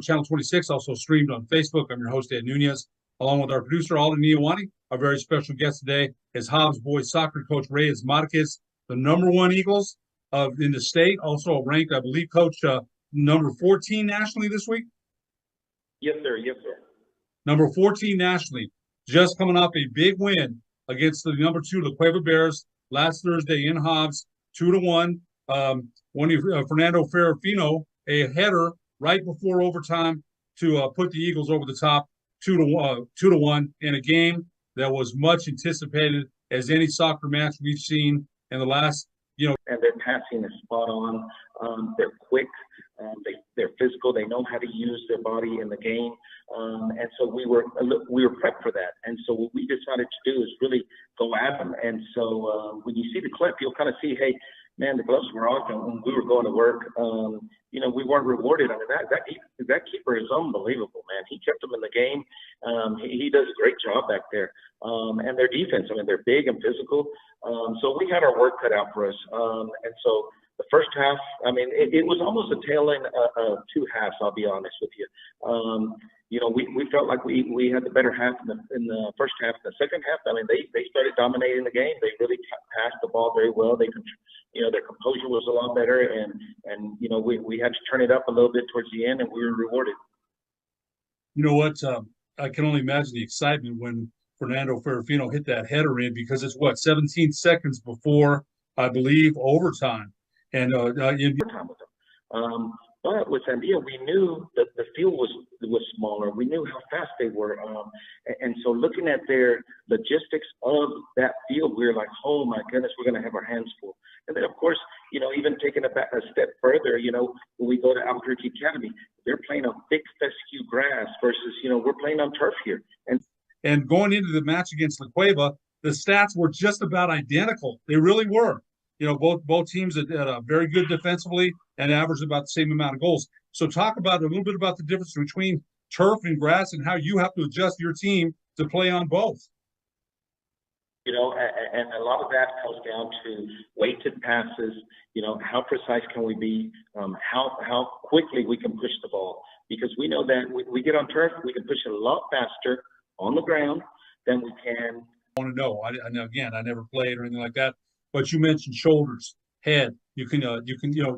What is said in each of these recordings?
Channel 26, also streamed on Facebook. I'm your host, Ed Nunez, along with our producer, Alden Niawani. Our very special guest today is Hobbs boys soccer coach Reyes Marquez, the #1 Eagles in the state, also ranked, I believe, coach number 14 nationally this week. Yes, sir. Yes, sir. Number 14 nationally, just coming off a big win against the #2 La Cueva Bears last Thursday in Hobbs, 2-1. Fernando Ferrafino, a header right before overtime to put the Eagles over the top, 2-1 in a game that was much anticipated as any soccer match we've seen in the last, And their passing is spot on. They're quick. They're physical. They know how to use their body in the game. And so we were prepped for that. And so what we decided to do is really go at them. And so when you see the clip, you'll kind of see, hey, man, the gloves were off and we were going to work. We weren't rewarded. I mean, that keeper is unbelievable, man. He kept them in the game. He does a great job back there. And their defense, I mean, they're big and physical. So we had our work cut out for us. And so the first half, I mean, it was almost a tail end of two halves, I'll be honest with you. We felt like we had the better half in the first half. In the second half, I mean, they started dominating the game. They really passed the ball very well. Their composure was a lot better, and we had to turn it up a little bit towards the end, and we were rewarded. You know what? I can only imagine the excitement when Fernando Ferrafino hit that header in, because it's 17 seconds before, I believe, overtime. And overtime with them. But with Sandia, we knew that the field was smaller. We knew how fast they were. And so looking at their logistics of that field, we were like, oh, my goodness, we're going to have our hands full. And then, of course, even taking a step further, when we go to Albuquerque Academy, they're playing on thick fescue grass versus, we're playing on turf here. And going into the match against La Cueva, the stats were just about identical. They really were. Both teams that are very good defensively and averaged about the same amount of goals. So talk about a little bit about the difference between turf and grass and how you have to adjust your team to play on both. And a lot of that comes down to weighted passes. How precise can we be? How quickly we can push the ball, because we know that we get on turf, we can push it a lot faster on the ground than we can want to know. I know, again, I never played or anything like that, but you mentioned shoulders, head. You can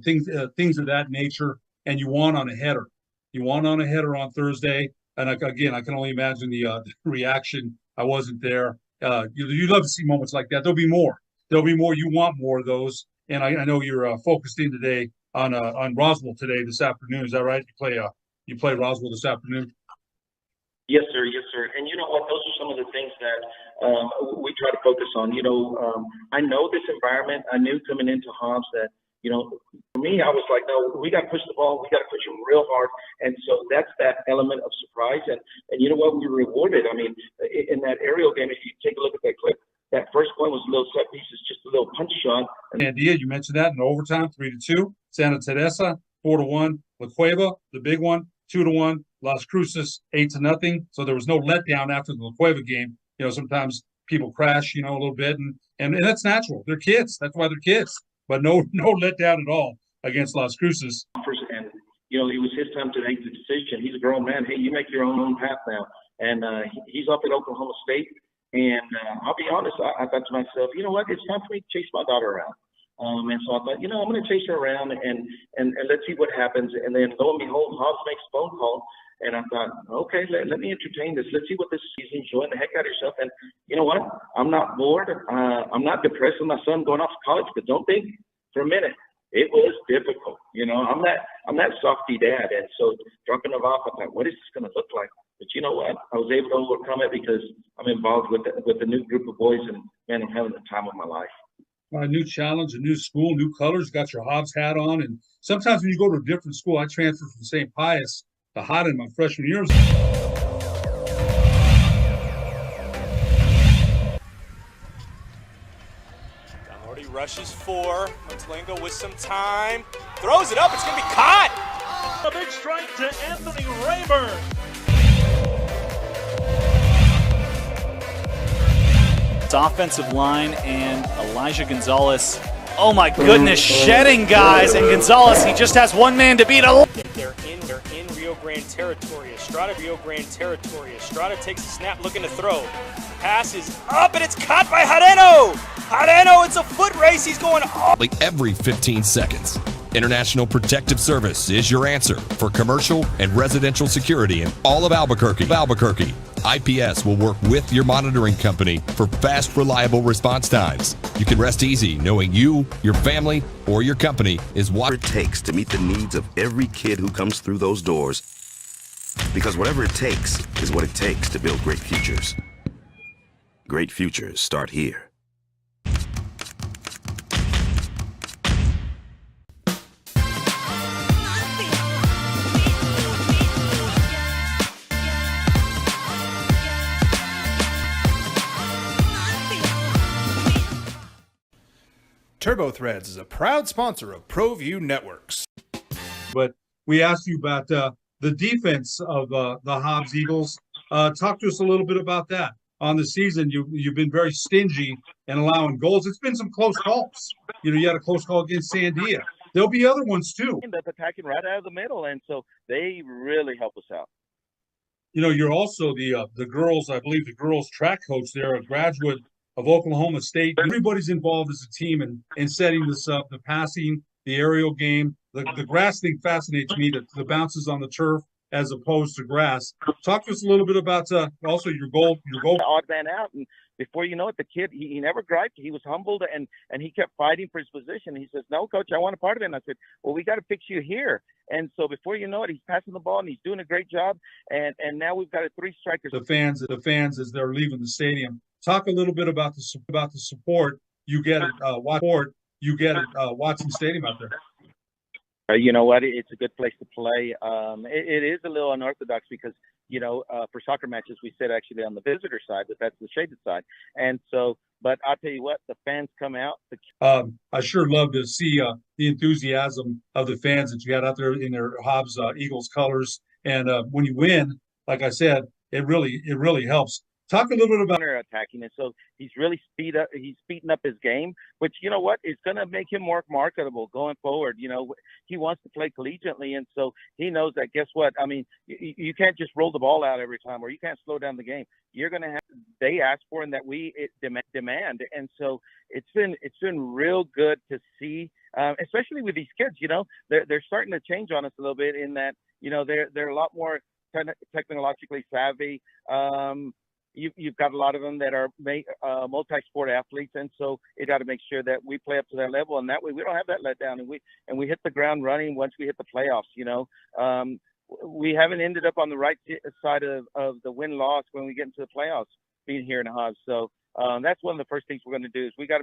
things of that nature, and you want on a header. You want on a header on Thursday, and again, I can only imagine the reaction. I wasn't there. You love to see moments like that. There'll be more. There'll be more. You want more of those, and I know you're focused in today on Roswell today this afternoon. Is that right? You play Roswell this afternoon. Yes, sir. Yes, sir. And you know what? Those are some of the things that we try to focus on. I know this environment. I knew coming into Hobbs that, for me, I was like, no, we got to push the ball. We got to push it real hard. And so that's that element of surprise. And you know what? We were rewarded. I mean, in that aerial game, if you take a look at that clip, that first one was a little set piece. It's just a little punch shot. And you mentioned that in overtime, 3-2. Santa Teresa, 4-1. La Cueva, the big one, 2-1. Las Cruces, 8-0. So there was no letdown after the La Cueva game. Sometimes people crash, a little bit, and that's natural. They're kids. That's why they're kids. But no letdown at all against Las Cruces. And it was his time to make the decision. He's a grown man. Hey, you make your own path now. And he's up at Oklahoma State. And I'll be honest, I thought to myself, you know what? It's time for me to chase my daughter around. And so I thought, I'm going to chase her around and let's see what happens. And then lo and behold, Hobbs makes a phone call. And I thought, okay, let me entertain this. Let's see what this season, enjoying the heck out of yourself. And you know what? I'm not bored. I'm not depressed with my son going off to college, but don't think for a minute. It was difficult. I'm that softy dad. And so dropping it off, I thought, what is this going to look like? But you know what? I was able to overcome it because I'm involved with the new group of boys, and man, I'm having the time of my life. A new challenge, a new school, new colors. Got your Hobbs hat on, and sometimes when you go to a different school, I transferred from St. Pius to Haddon my freshman year. Already rushes 4. Montlingo with some time, throws it up. It's going to be caught. A big strike to Anthony Rayburn. Offensive line and Elijah Gonzalez. Oh my goodness, shedding guys, and Gonzalez, he just has one man to beat. They're in Rio Grande territory. Estrada, Rio Grande territory. Estrada takes a snap, looking to throw. Pass is up, and it's caught by Jareno. Jareno, it's a foot race. He's going all. Every 15 seconds. International Protective Service is your answer for commercial and residential security in all of Albuquerque. IPS will work with your monitoring company for fast, reliable response times. You can rest easy knowing you, your family, or your company is what it takes to meet the needs of every kid who comes through those doors. Because whatever it takes is what it takes to build great futures. Great futures start here. TurboThreads is a proud sponsor of ProView Networks. But we asked you about the defense of the Hobbs Eagles. Talk to us a little bit about that. On the season, you've been very stingy in allowing goals. It's been some close calls. You had a close call against Sandia. There'll be other ones too. That's attacking right out of the middle, and so they really help us out. You're also the girls, I believe, the girls track coach there, a graduate of Oklahoma State. Everybody's involved as a team in setting this up, the passing, the aerial game. The grass thing fascinates me, the bounces on the turf as opposed to grass. Talk to us a little bit about also your goal. Odd man out, and before you know it, the kid, he never griped. He was humbled, and he kept fighting for his position. He says, no, coach, I want a part of it. And I said, well, we got to fix you here. And so before you know it, he's passing the ball, and he's doing a great job. And now we've got 3 strikers. The fans as they're leaving the stadium. Talk a little bit about the support you get at Watson Stadium out there. You know what? It's a good place to play. It is a little unorthodox because, for soccer matches, we sit actually on the visitor side, but that's the shaded side. And so, but I'll tell you what, the fans come out. I sure love to see the enthusiasm of the fans that you got out there in their Hobbs Eagles colors. And when you win, like I said, it really helps. Talk a little bit about attacking, and so he's really speeding up his game, which, you know what, is going to make him more marketable going forward. You know, he wants to play collegiately, and so he knows that, guess what, I mean, you can't just roll the ball out every time, or you can't slow down the game. You're going to have, they ask for, and that we demand, and so it's been real good to see, especially with these kids. You know, they're starting to change on us a little bit in that, you know, they're a lot more technologically savvy. You've got a lot of them that are multi-sport athletes, and so you got to make sure that we play up to that level, and that way we don't have that letdown, and we hit the ground running once we hit the playoffs. You know, we haven't ended up on the right side of the win-loss when we get into the playoffs, being here in Hobbs. So that's one of the first things we're going to do is we got to